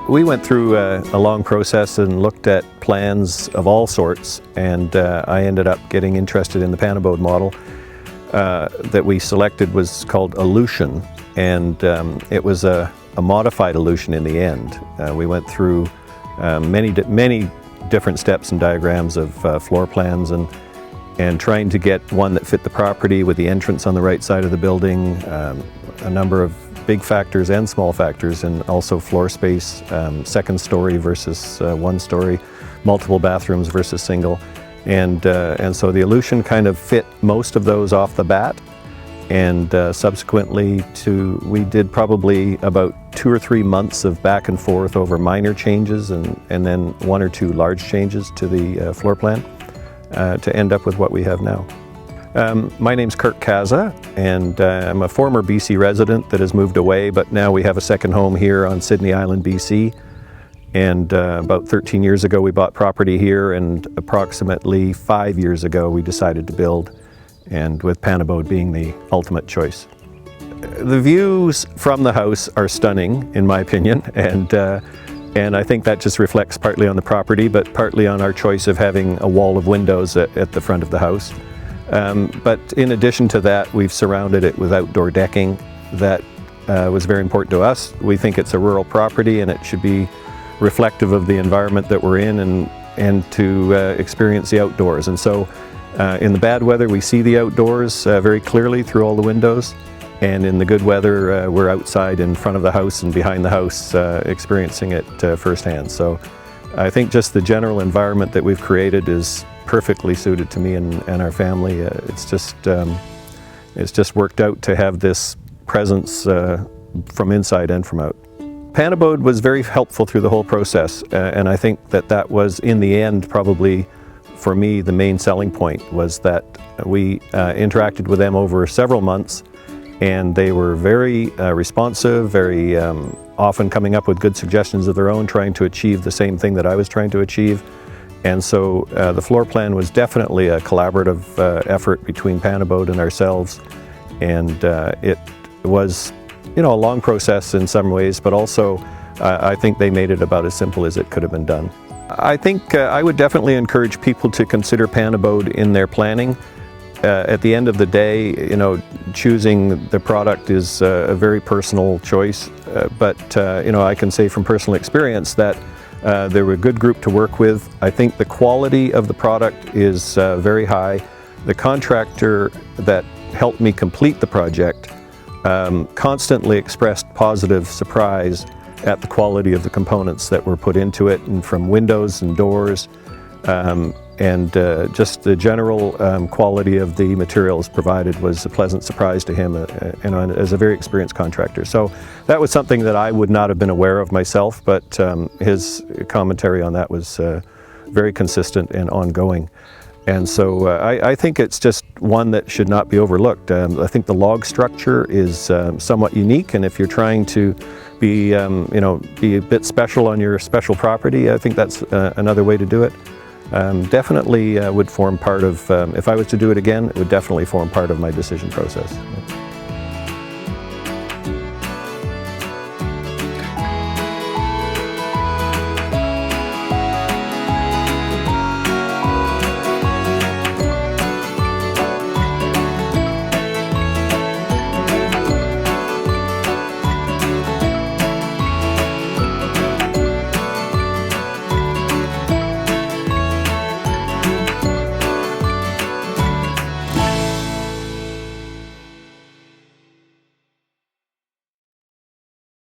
We went through a long process and looked at plans of all sorts, and I ended up getting interested in the PanAbode model. That we selected was called Aleutian, and it was a modified Aleutian in the end. We went through many different steps and diagrams of floor plans and trying to get one that fit the property with the entrance on the right side of the building, a number of big factors and small factors, and also floor space, second story versus one story, multiple bathrooms versus single. And so the Aleutian kind of fit most of those off the bat, and subsequently we did probably about 2 or 3 months of back and forth over minor changes and then 1 or 2 large changes to the floor plan to end up with what we have now. My name's Kirk Kaza, and I'm a former BC resident that has moved away, but now we have a second home here on Sydney Island, BC. And about 13 years ago we bought property here, and approximately 5 years ago we decided to build, and with PanAbode being the ultimate choice. The views from the house are stunning, in my opinion, and I think that just reflects partly on the property, but partly on our choice of having a wall of windows at the front of the house. But in addition to that, we've surrounded it with outdoor decking. That was very important to us. We think it's a rural property, and it should be reflective of the environment that we're in, and to experience the outdoors. And so in the bad weather we see the outdoors very clearly through all the windows, and in the good weather we're outside in front of the house and behind the house experiencing it firsthand. So I think just the general environment that we've created is perfectly suited to me and our family. It's just worked out to have this presence from inside and from out. PanAbode was very helpful through the whole process, and I think that was, in the end, probably for me the main selling point, was that we interacted with them over several months, and they were very responsive, very often coming up with good suggestions of their own, trying to achieve the same thing that I was trying to achieve. And so the floor plan was definitely a collaborative effort between PanAbode and ourselves, and it was, a long process in some ways, but also I think they made it about as simple as it could have been done. I think I would definitely encourage people to consider PanAbode in their planning. At the end of the day, choosing the product is a very personal choice, but I can say from personal experience that they were a good group to work with. I think the quality of the product is very high. The contractor that helped me complete the project constantly expressed positive surprise at the quality of the components that were put into it, and from windows and doors, and just the general quality of the materials provided was a pleasant surprise to him, as a very experienced contractor. So that was something that I would not have been aware of myself, but his commentary on that was very consistent and ongoing. And so I think it's just one that should not be overlooked. I think the log structure is somewhat unique, and if you're trying to be a bit special on your special property, I think that's another way to do it. Definitely would form part of, if I was to do it again, it would definitely form part of my decision process.